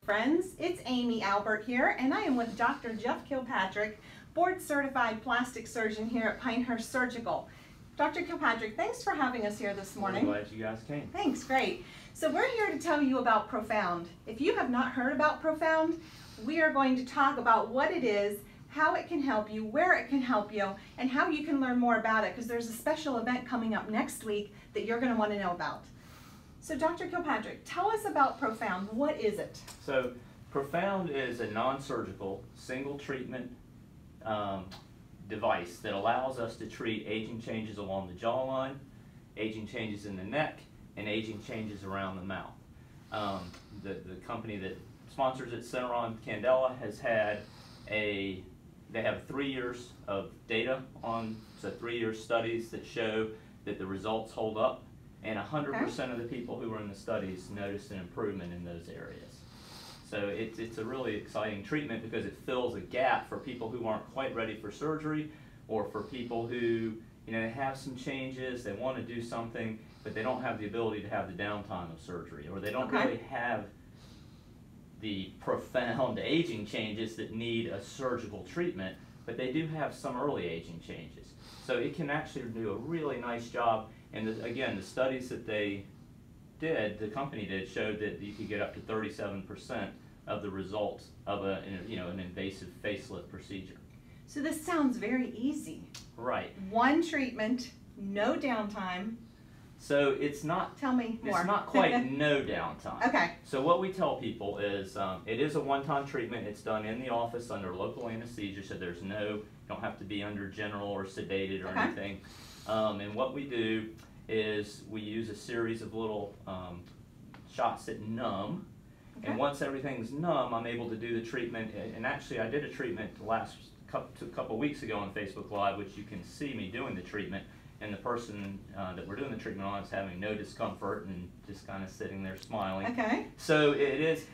Friends, it's Amy Albert here, and I am with Dr. Jeff Kilpatrick, board-certified plastic surgeon here at Pinehurst Surgical. Dr. Kilpatrick, thanks for having us here this morning. I'm glad you guys came. Thanks, great. So we're here to tell you about Profound. If you have not heard about Profound, we are going to talk about what it is, how it can help you, where it can help you, and how you can learn more about it, because there's a special event coming up next week that you're going to want to know about. So Dr. Kilpatrick, tell us about Profound. What is it? So Profound is a non-surgical, single treatment device that allows us to treat aging changes along the jawline, aging changes in the neck, and aging changes around the mouth. The company that sponsors it, Centeron Candela, has had they have 3 years of data on, so 3-year studies that show that the results hold up, and 100% of the people who were in the studies noticed an improvement in those areas. So it's a really exciting treatment because it fills a gap for people who aren't quite ready for surgery, or for people who, they have some changes, they want to do something, but they don't have the ability to have the downtime of surgery, or they don't really have the profound aging changes that need a surgical treatment, but they do have some early aging changes. So it can actually do a really nice job. And again, the studies that they did, the company did, showed that you could get up to 37% of the results of an invasive facelift procedure. So this sounds very easy. Right. One treatment, no downtime. So it's not. Tell me more. It's not quite no downtime. Okay. So what we tell people is it is a one-time treatment. It's done in the office under local anesthesia, so there's you don't have to be under general or sedated or anything. And what we do is we use a series of little shots that numb. And once everything's numb, I'm able to do the treatment. And actually, I did a treatment last couple of weeks ago on Facebook Live, which you can see me doing the treatment. And the person that we're doing the treatment on is having no discomfort and just kind of sitting there smiling. Okay. So it is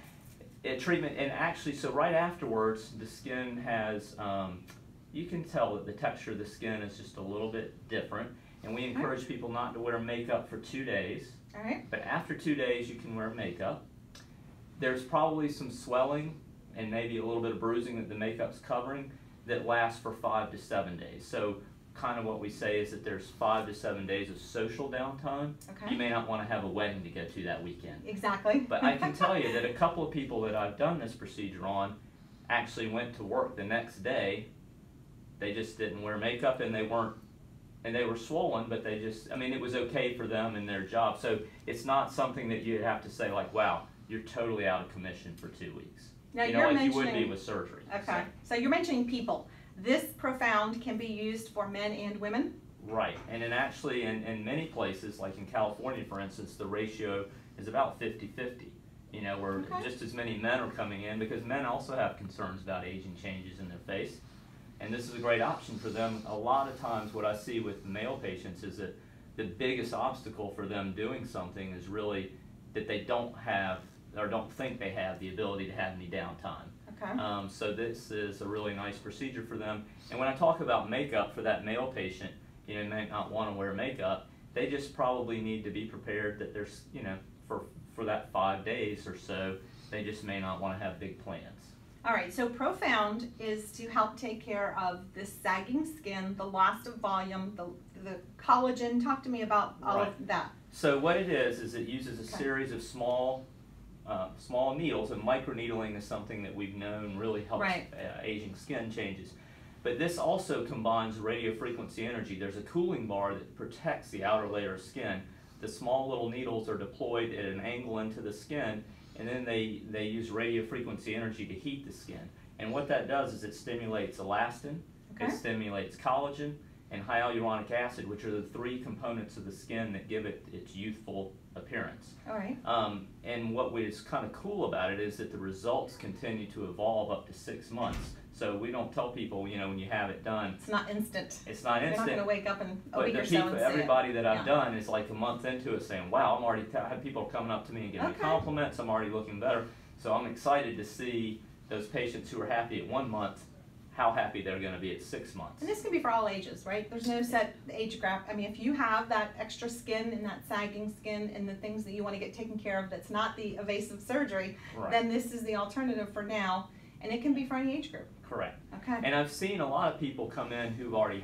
a treatment, and actually, so right afterwards, the skin has, you can tell that the texture of the skin is just a little bit different. And we encourage people not to wear makeup for 2 days. All right. But after 2 days, you can wear makeup. There's probably some swelling and maybe a little bit of bruising that the makeup's covering that lasts for 5 to 7 days. So kind of what we say is that there's 5 to 7 days of social downtime. You may not want to have a wedding to go to that weekend. Exactly. But I can tell you that a couple of people that I've done this procedure on actually went to work the next day. They just didn't wear makeup, and they were swollen, but they just, it was okay for them and their job. So it's not something that you have to say like, wow, you're totally out of commission for 2 weeks. Now like you would be with surgery. Okay. So you're mentioning people. This Profound can be used for men and women? Right, and actually in many places, like in California for instance, the ratio is about 50-50. Where just as many men are coming in, because men also have concerns about aging changes in their face. And this is a great option for them. A lot of times what I see with male patients is that the biggest obstacle for them doing something is really that they don't have or don't think they have the ability to have any downtime. So this is a really nice procedure for them. And when I talk about makeup for that male patient, they may not want to wear makeup. They just probably need to be prepared that there's, for that 5 days or so, they just may not want to have big plans. All right, so Profound is to help take care of the sagging skin, the loss of volume, the collagen. Talk to me about all of that. So what it is it uses a series of small needles, and microneedling is something that we've known really helps aging skin changes. But this also combines radio frequency energy. There's a cooling bar that protects the outer layer of skin. The small little needles are deployed at an angle into the skin, and then they use radio frequency energy to heat the skin. And what that does is it stimulates elastin, it stimulates collagen, and hyaluronic acid, which are the 3 components of the skin that give it its youthful appearance. All right. And what is kind of cool about it is that the results continue to evolve up to 6 months. So we don't tell people, when you have it done. It's not instant. It's not instant. You're not going to wake up in a week or so and see everybody that I've done is like a month into it saying, wow, I had people coming up to me and giving me compliments. I'm already looking better. So I'm excited to see those patients who are happy at 1 month how happy they're going to be at 6 months. And this can be for all ages, right? There's no set age gap. I mean, if you have that extra skin and that sagging skin and the things that you want to get taken care of that's not the evasive surgery, Right. then this is the alternative for now, and it can be for any age group. Correct. Okay. And I've seen a lot of people come in who've already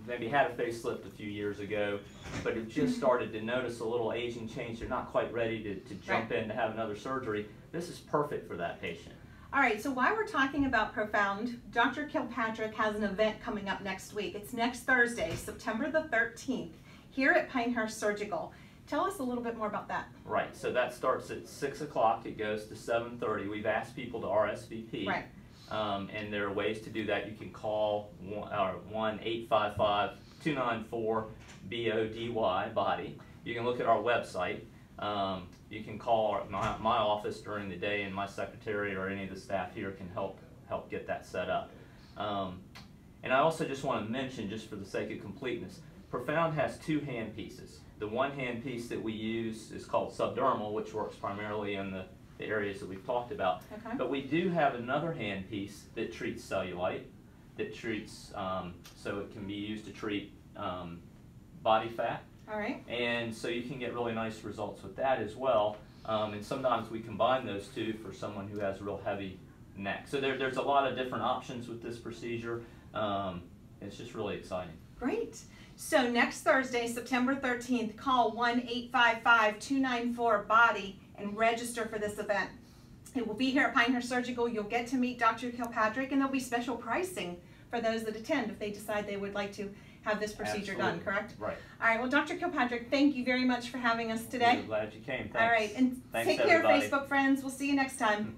maybe had a facelift a few years ago, but have just started to notice a little aging change. They're not quite ready to jump in to have another surgery. This is perfect for that patient. All right, so while we're talking about Profound, Dr. Kilpatrick has an event coming up next week. It's next Thursday, September the 13th, here at Pinehurst Surgical. Tell us a little bit more about that. Right, so that starts at 6 o'clock, it goes to 7:30. We've asked people to RSVP. Right. And there are ways to do that. You can call 1-855-294-BODY, body. You can look at our website. You can call my office during the day, and my secretary or any of the staff here can help get that set up. And I also just want to mention, just for the sake of completeness, Profound has 2 hand pieces. The one hand piece that we use is called subdermal, which works primarily in the areas that we've talked about. Okay. But we do have another hand piece that treats cellulite, that treats, so it can be used to treat body fat. All right. And so you can get really nice results with that as well. And sometimes we combine those two for someone who has a real heavy neck. So there's a lot of different options with this procedure. It's just really exciting. Great. So next Thursday, September 13th, call 1-855-294-BODY and register for this event. It will be here at Pinehurst Surgical. You'll get to meet Dr. Kilpatrick, and there'll be special pricing for those that attend if they decide they would like to have this procedure done, correct? Right. All right, well, Dr. Kilpatrick, thank you very much for having us today. We're glad you came. Thanks. All right, and Thanks, take care, everybody. Facebook friends. We'll see you next time.